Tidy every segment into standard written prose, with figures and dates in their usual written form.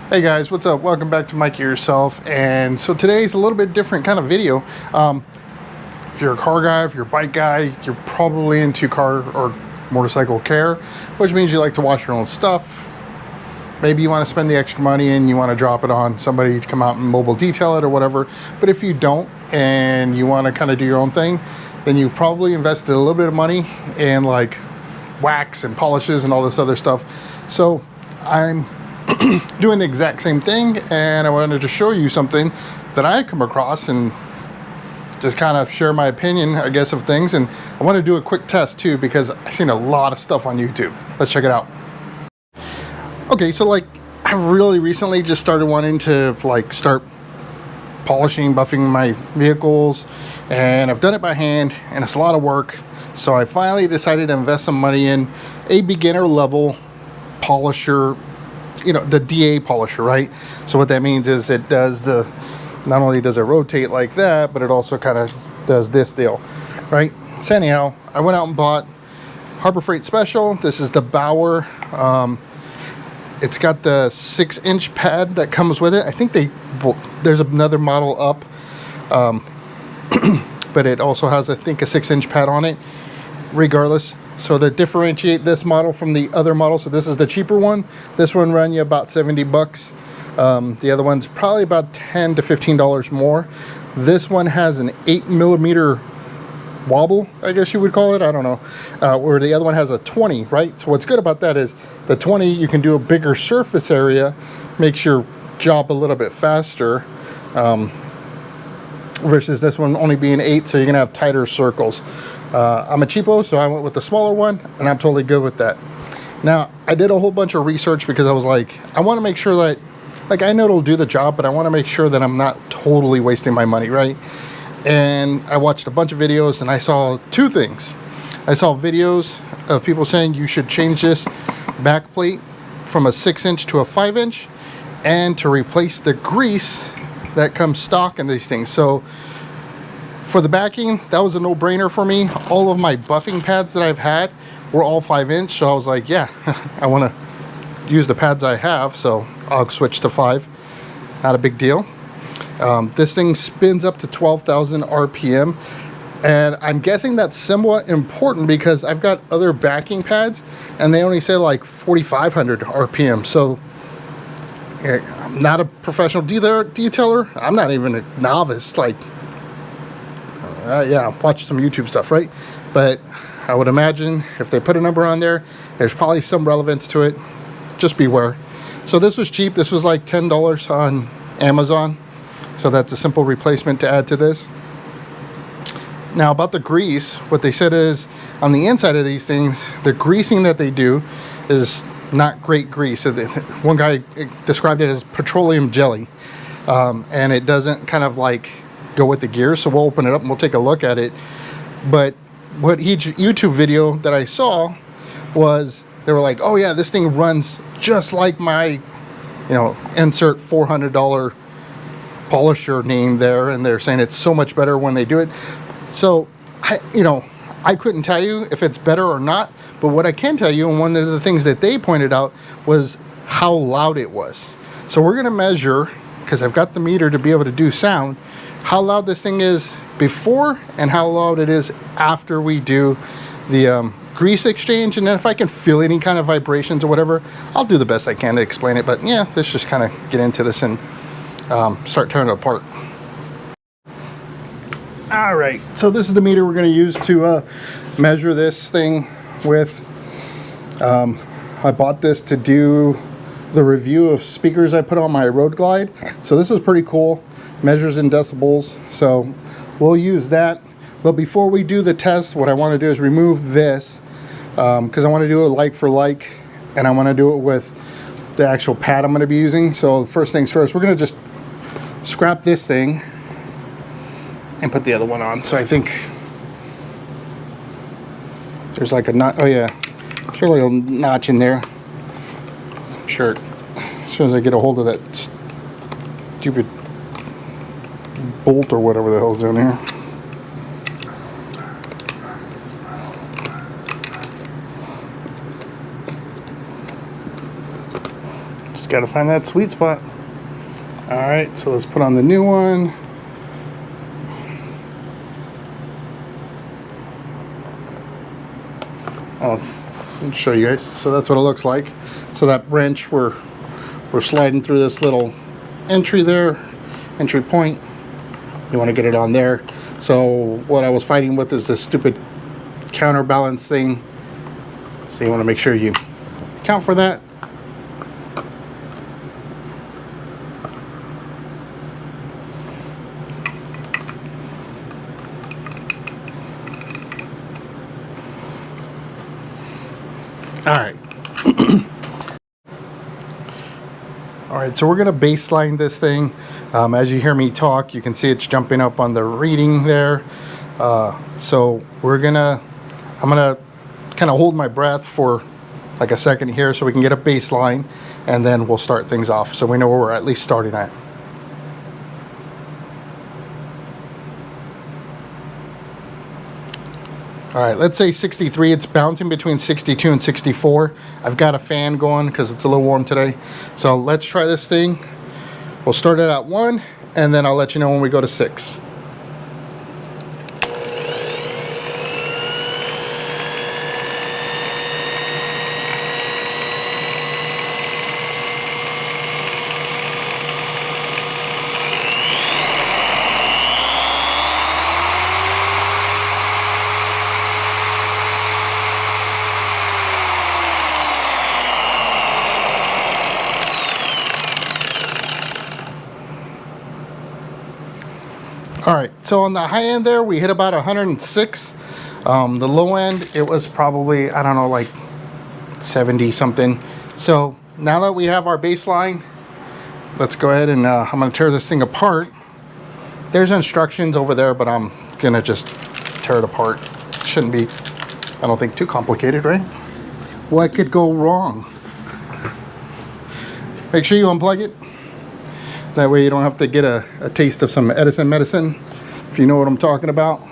Hey guys, what's up? Welcome back to Mikey Yourself. And so today's a little bit different kind of video. If you're a car guy, if you're a bike guy, you're probably into car or motorcycle care, which means you like to wash your own stuff. Maybe you want to spend the extra money and you want to drop it on somebody to come out and mobile detail it or whatever. But if you don't and you want to kind of do your own thing, then you probably invested a little bit of money in like wax and polishes and all this other stuff. So I'm doing the exact same thing, and I wanted to show you something that I come across and just kind of share my opinion, I guess, of things. And I want to do a quick test too, because I've seen a lot of stuff on YouTube. Let's check it out. Okay, so like I really recently just started wanting to like start polishing, buffing my vehicles, and I've done it by hand and it's a lot of work. So I finally decided to invest some money in a beginner level polisher, you know, the DA polisher, right? So what that means is it does not only does it rotate like that, but it also kind of does this deal, right? So anyhow, I went out and bought Harbor Freight Special. This is the Bauer. It's got the 6-inch pad that comes with it. I think there's another model up, but it also has, I think, a 6-inch pad on it. Regardless, so to differentiate this model from the other model, so this is the cheaper one. This one run you about 70 bucks. The other one's probably about $10 to $15 more. This one has an 8mm wobble, I guess you would call it. I don't know. Where the other one has a 20, right? So what's good about that is the 20, you can do a bigger surface area, makes your job a little bit faster. Versus this one only being 8, so you're gonna have tighter circles. I'm a cheapo, so I went with the smaller one, and I'm totally good with that. Now, I did a whole bunch of research because I was like, I want to make sure that, like, I know it'll do the job, but I want to make sure that I'm not totally wasting my money, right? And I watched a bunch of videos, and I saw two things. I saw videos of people saying you should change this back plate from a 6-inch to a 5-inch, and to replace the grease that comes stock in these things. So for the backing, that was a no-brainer for me. All of my buffing pads that I've had were all 5-inch, so I was like, yeah, I want to use the pads I have, so I'll switch to 5. Not a big deal. This thing spins up to 12,000 RPM, and I'm guessing that's somewhat important because I've got other backing pads, and they only say like 4,500 RPM. So I'm not a professional detailer. I'm not even a novice. Like, yeah, watch some YouTube stuff, right? But I would imagine if they put a number on there, there's probably some relevance to it. Just beware. So this was cheap. This was like $10 on Amazon. So that's a simple replacement to add to this. Now about the grease, what they said is on the inside of these things, the greasing that they do is not great grease. So one guy described it as petroleum jelly, and it doesn't kind of like go with the gears. So we'll open it up and we'll take a look at it. But what each YouTube video that I saw was, they were like, oh yeah, this thing runs just like my, you know, insert $400 polisher name there, and they're saying it's so much better when they do it. So I couldn't tell you if it's better or not, but what I can tell you, and one of the things that they pointed out, was how loud it was. So we're gonna measure, because I've got the meter to be able to do sound, how loud this thing is before and how loud it is after we do the grease exchange. And then if I can feel any kind of vibrations or whatever, I'll do the best I can to explain it. But yeah, let's just kind of get into this and start tearing it apart. All right, so this is the meter we're going to use to measure this thing with. I bought this to do the review of speakers I put on my Road Glide. So this is pretty cool. Measures in decibels, so we'll use that. But before we do the test, what I want to do is remove this, because I want to do it like for like, and I want to do it with the actual pad I'm going to be using. So first things first, we're going to just scrap this thing and put the other one on. So I think there's like a notch. Oh yeah, there's a little notch in there. I'm sure as soon as I get a hold of that stupid bolt or whatever the hell's down here. Just got to find that sweet spot. All right, so let's put on the new one. I'll show you guys. So that's what it looks like. So that wrench, we're sliding through this little entry there, entry point. You want to get it on there. So what I was fighting with is this stupid counterbalance thing. So you want to make sure you account for that. All right. All right, so we're gonna baseline this thing. As you hear me talk, you can see it's jumping up on the reading there. So I'm gonna kind of hold my breath for like a second here so we can get a baseline, and then we'll start things off so we know where we're at least starting at. All right, let's say 63. It's bouncing between 62 and 64. I've got a fan going because it's a little warm today. So let's try this thing. We'll start it at 1, and then I'll let you know when we go to 6. All right, so on the high end there, we hit about 106. The low end, it was probably, I don't know, like 70 something. So now that we have our baseline, let's go ahead and I'm gonna tear this thing apart. There's instructions over there, but I'm gonna just tear it apart. Shouldn't be, I don't think, too complicated, right? What could go wrong? Make sure you unplug it. That way you don't have to get a taste of some Edison medicine, if you know what I'm talking about.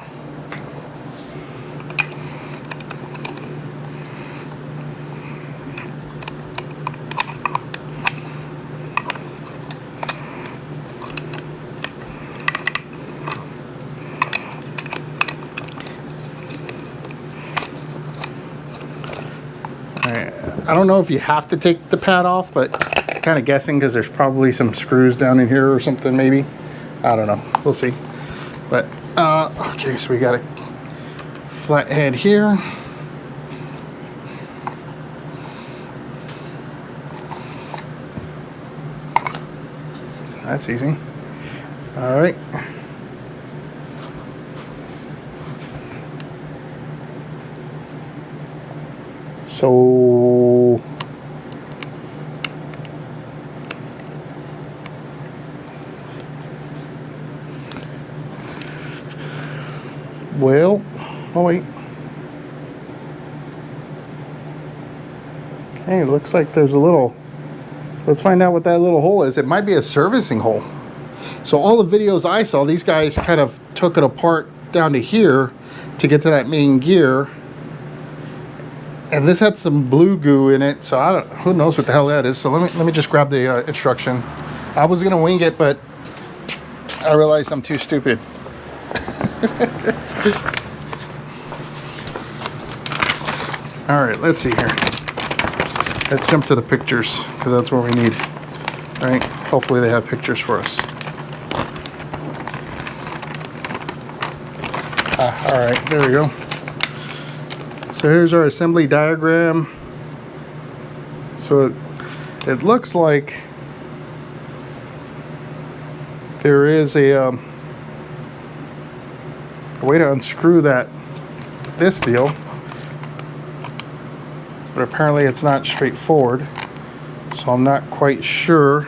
I don't know if you have to take the pad off, but kind of guessing because there's probably some screws down in here or something, maybe. I don't know. We'll see. But okay, so we got a flat head here. That's easy. All right. So oh wait. Okay, it looks like there's a little, let's find out what that little hole is. It might be a servicing hole. So all the videos I saw, these guys kind of took it apart down to here to get to that main gear. And this had some blue goo in it, so who knows what the hell that is. So let me just grab the instruction. I was gonna wing it, but I realized I'm too stupid. All right, let's see here. Let's jump to the pictures because that's what we need. All right, hopefully they have pictures for us. All right, there we go. So here's our assembly diagram. So it looks like there is a way to unscrew this deal, but apparently it's not straightforward. So I'm not quite sure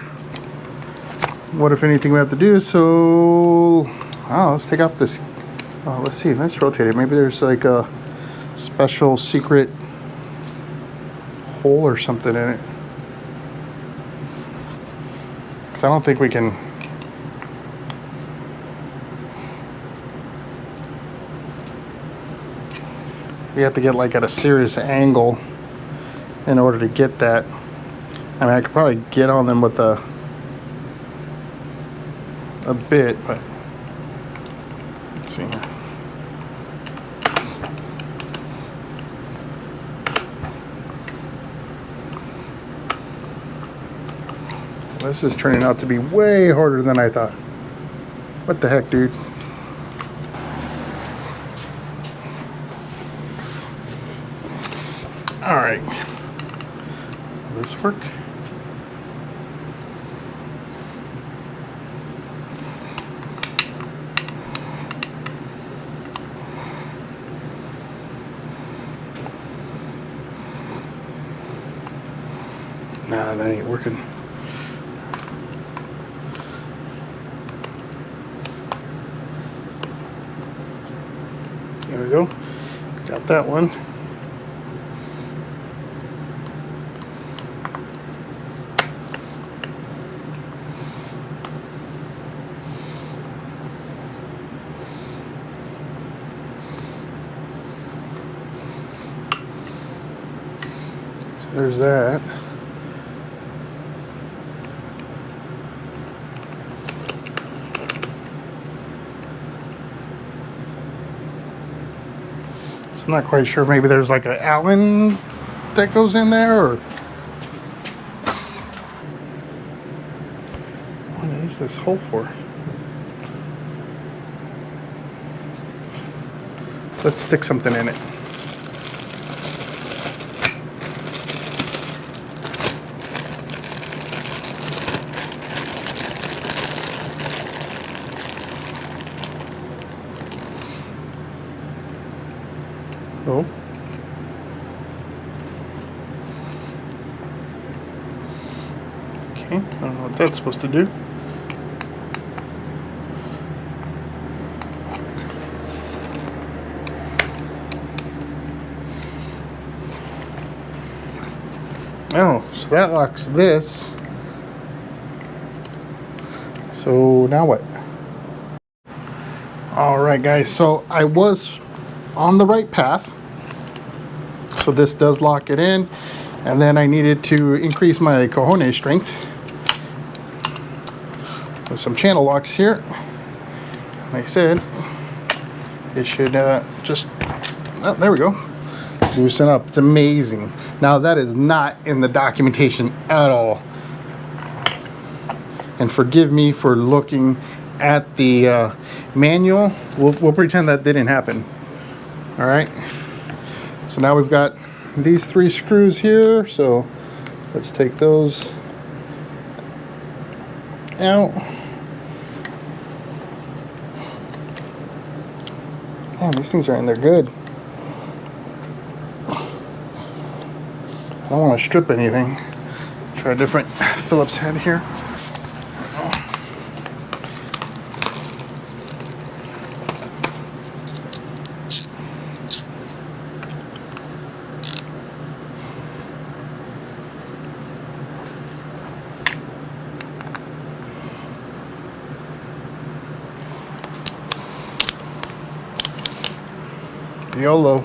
what, if anything, we have to do. So let's take off this. Let's see. Let's rotate it. Maybe there's like a special secret hole or something in it, because I don't think we can. We have to get like at a serious angle in order to get that. I mean, I could probably get on them with a bit, but let's see here. This is turning out to be way harder than I thought. What the heck, dude? All right. Will this work? Nah, that ain't working. There we go. Got that one. So there's that. I'm not quite sure. Maybe there's like an Allen that goes in there, or what is this hole for? Let's stick something in it. Oh. Okay, I don't know what that's supposed to do. Oh, so that locks this. So now what? Alright guys, so I was on the right path. So this does lock it in, and then I needed to increase my cojones strength with some channel locks here. Like I said, it should just, oh, there we go, loosen up. It's amazing. Now that is not in the documentation at all, and forgive me for looking at the manual. We'll pretend that didn't happen. All right. So now we've got these 3 screws here, so let's take those out. Man, these things are in there good. I don't want to strip anything. Try a different Phillips head here. YOLO.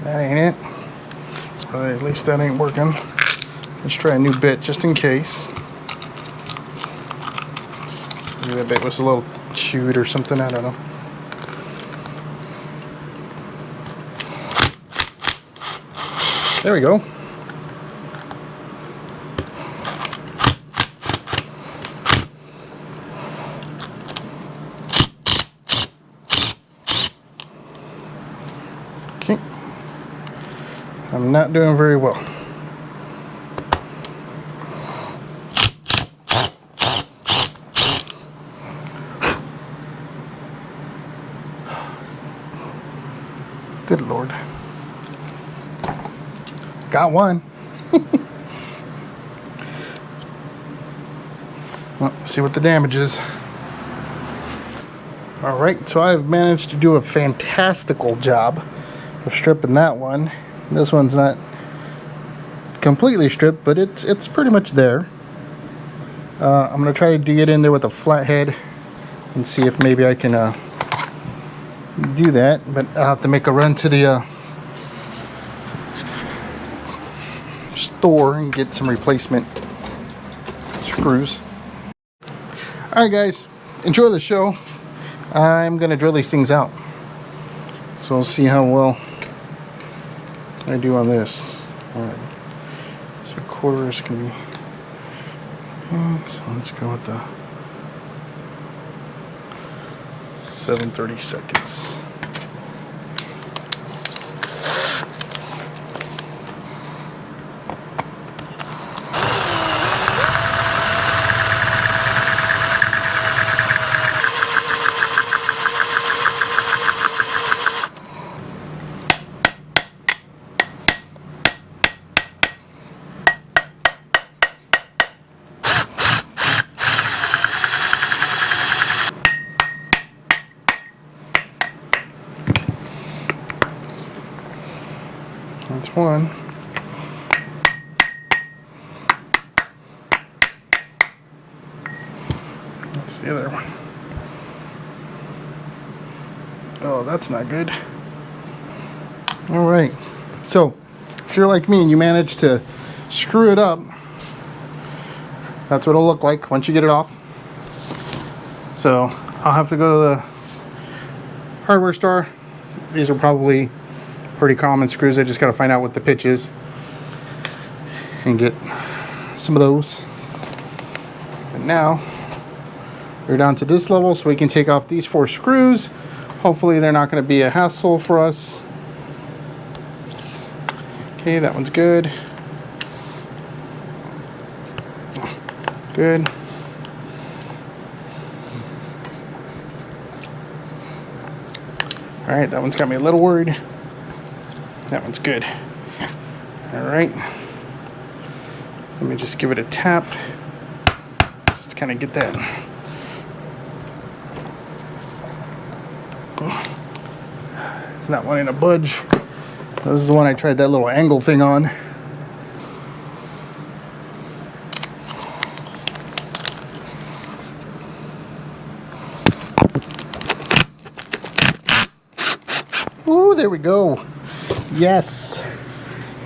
That ain't it. Or at least that ain't working. Let's try a new bit just in case. Maybe that bit was a little chewed or something, I don't know. There we go. Okay. I'm not doing very well. Good Lord. Got one. Well, let's see what the damage is. Alright, so I've managed to do a fantastical job of stripping that one. This one's not completely stripped, but it's pretty much there. I'm going to try to get in there with a flathead and see if maybe I can do that, but I'll have to make a run to the store and get some replacement screws. Alright guys, enjoy the show. I'm gonna drill these things out, so we'll see how well I do on this. Alright, so quarters can be, so let's go with the 7/30 seconds. That's one. That's the other one. Oh, that's not good. All right. So, if you're like me and you manage to screw it up, that's what it'll look like once you get it off. So, I'll have to go to the hardware store. These are probably pretty common screws. I just got to find out what the pitch is and get some of those. But now we're down to this level, so we can take off these 4 screws. Hopefully they're not going to be a hassle for us. Okay, that one's good. Good. All right, that one's got me a little worried. That one's good. All right. So let me just give it a tap, just to kind of get that. It's not wanting to budge. This is the one I tried that little angle thing on. Ooh, there we go. Yes.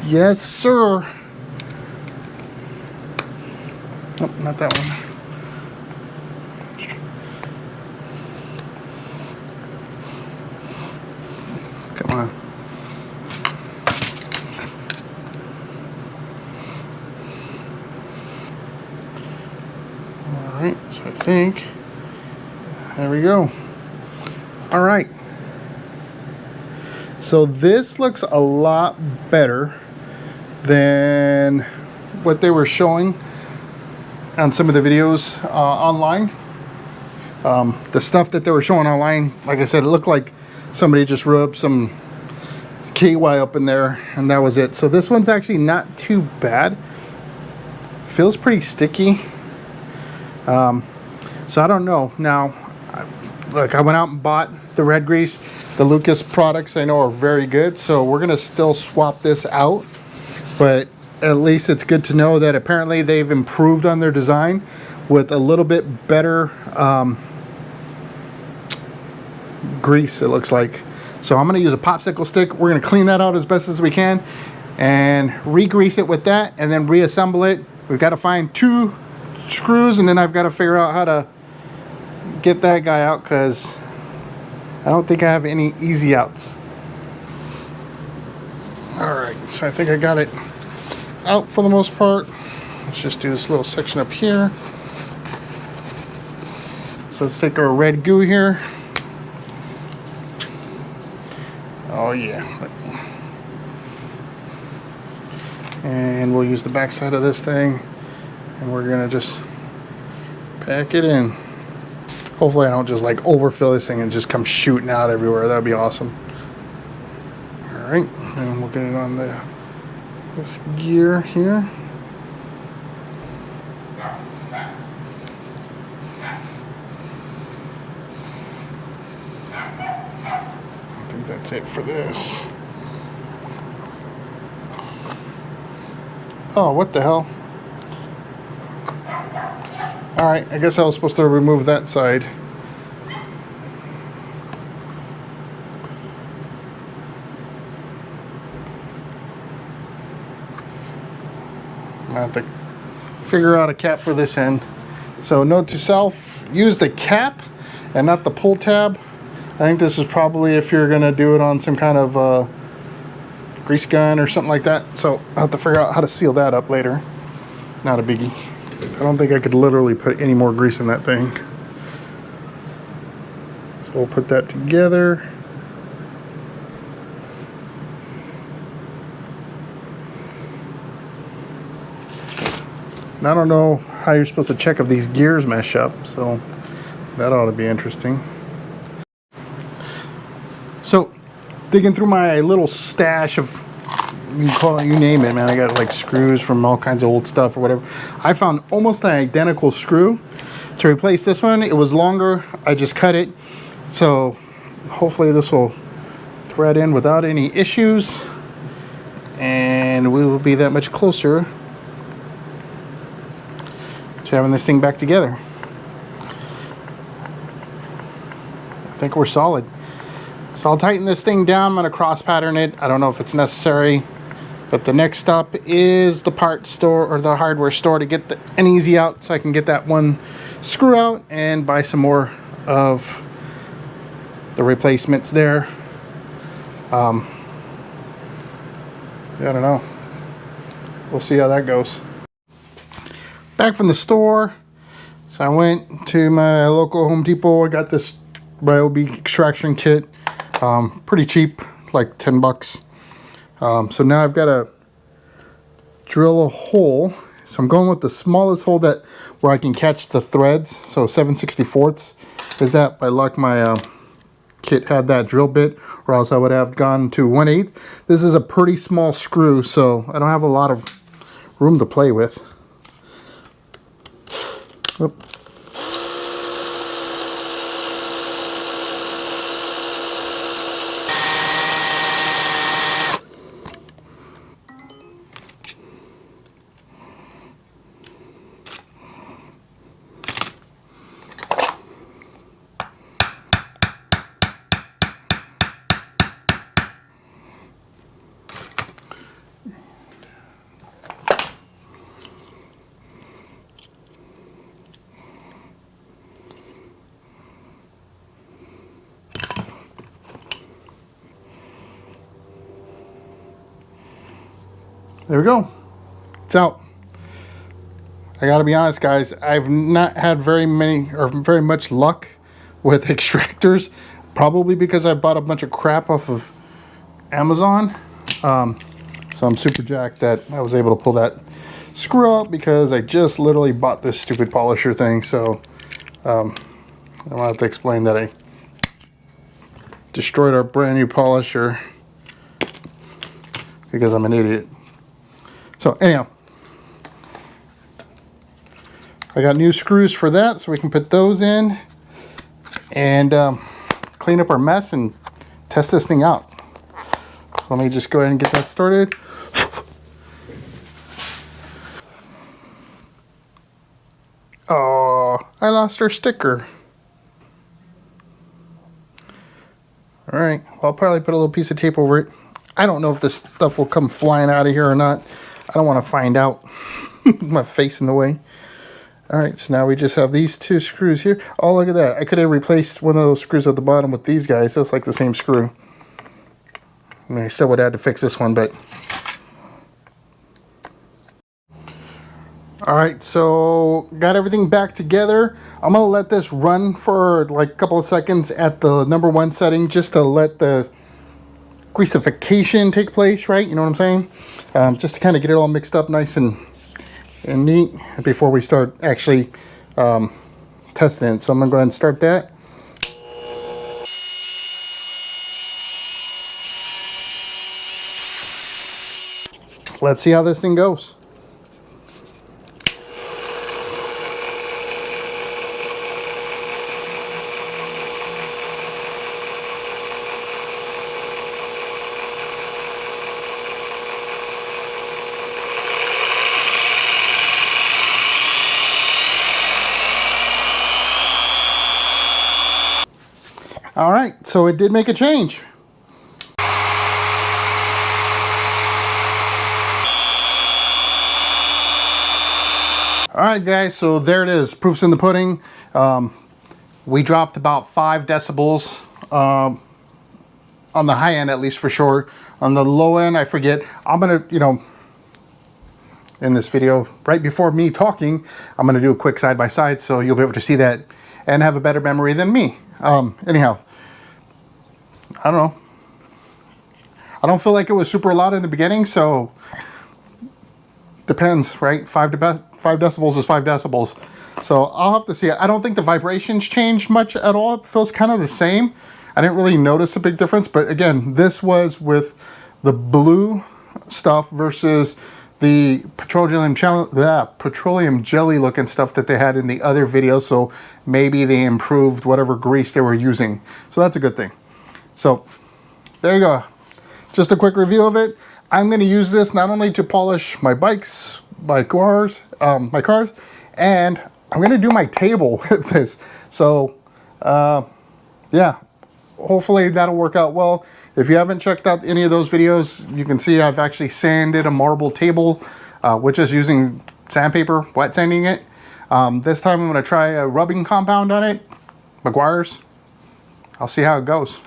Yes, sir. Oh, not that one. Come on. All right, so I think, there we go. All right. So this looks a lot better than what they were showing on some of the videos online. The stuff that they were showing online, like I said, it looked like somebody just rubbed some KY up in there and that was it. So this one's actually not too bad. Feels pretty sticky. So I don't know. Now, look, I went out and bought the red grease. The Lucas products I know are very good, so we're gonna still swap this out, but at least it's good to know that apparently they've improved on their design with a little bit better grease, it looks like. So I'm gonna use a popsicle stick. We're gonna clean that out as best as we can and re-grease it with that and then reassemble it. We've got to find 2 screws and then I've got to figure out how to get that guy out because I don't think I have any easy outs. Alright, so I think I got it out for the most part. Let's just do this little section up here. So let's take our red goo here. Oh yeah. And we'll use the back side of this thing and we're gonna just pack it in. Hopefully I don't just like overfill this thing and just come shooting out everywhere. That'd be awesome. All right, and we'll get it on this gear here. I think that's it for this. Oh, what the hell? All right, I guess I was supposed to remove that side. I have to figure out a cap for this end. So note to self, use the cap and not the pull tab. I think this is probably if you're gonna do it on some kind of grease gun or something like that. So I'll have to figure out how to seal that up later. Not a biggie. I don't think I could literally put any more grease in that thing. So we'll put that together. And I don't know how you're supposed to check if these gears mesh up, so that ought to be interesting. So, digging through my little stash of, you call it, you name it, man. I got like screws from all kinds of old stuff or whatever. I found almost an identical screw to replace this one. It was longer. I just cut it. So, hopefully this will thread in without any issues. And we will be that much closer to having this thing back together. I think we're solid. So I'll tighten this thing down. I'm going to cross pattern it. I don't know if it's necessary, but the next stop is the part store or the hardware store to get an easy out, so I can get that one screw out and buy some more of the replacements there. I don't know. We'll see how that goes. Back from the store, so I went to my local Home Depot. I got this Ryobi extraction kit, pretty cheap, like 10 bucks. So now I've got to drill a hole. So I'm going with the smallest hole that where I can catch the threads. So 7/64 is that. By luck, my kit had that drill bit, or else I would have gone to 1/8. This is a pretty small screw, so I don't have a lot of room to play with. Oop. There we go. It's out. I gotta be honest, guys, I've not had very much luck with extractors, probably because I bought a bunch of crap off of Amazon. So I'm super jacked that I was able to pull that screw out, because I just literally bought this stupid polisher thing. So I don't have to explain that I destroyed our brand new polisher because I'm an idiot. So anyhow, I got new screws for that, so we can put those in and clean up our mess and test this thing out. So let me just go ahead and get that started. Oh, I lost our sticker. All right, well, I'll probably put a little piece of tape over it. I don't know if this stuff will come flying out of here or not. I don't want to find out. My face in the way. All right, so now we just have these two screws here. Oh, look at that. I could have replaced one of those screws at the bottom with these guys. That's like the same screw. I mean, I still would have had to fix this one, but... All right, so got everything back together. I'm going to let this run for like a couple of seconds at the #1 setting, just to let the greasification take place, right? You know what I'm saying? Just to kind of get it all mixed up nice and neat before we start actually testing it. So I'm going to go ahead and start that. Let's see how this thing goes. All right, so it did make a change. All right, guys, so there it is. Proof's in the pudding. We dropped about 5 decibels on the high end, at least for sure. On the low end, I forget. I'm gonna, you know, in this video, right before me talking, I'm gonna do a quick side by side, so you'll be able to see that and have a better memory than me. Anyhow, I don't know. I don't feel like it was super loud in the beginning, so depends, right? 5 decibels is 5 decibels. So I'll have to see. I don't think the vibrations changed much at all. It feels kind of the same. I didn't really notice a big difference, but again, this was with the blue stuff versus the petroleum jelly looking stuff that they had in the other videos. So maybe they improved whatever grease they were using. So that's a good thing. So there you go. Just a quick review of it. I'm going to use this not only to polish my bikes, my cars, and I'm going to do my table with this. So yeah, hopefully that'll work out well. If you haven't checked out any of those videos, you can see I've actually sanded a marble table, which is using sandpaper, wet sanding it. This time I'm going to try a rubbing compound on it, Bauer's. I'll see how it goes.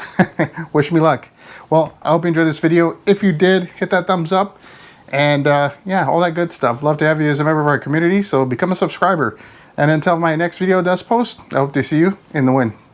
Wish me luck. Well, I hope you enjoyed this video. If you did, hit that thumbs up. And yeah, all that good stuff. Love to have you as a member of our community, so become a subscriber. And until my next video does post, I hope to see you in the wind.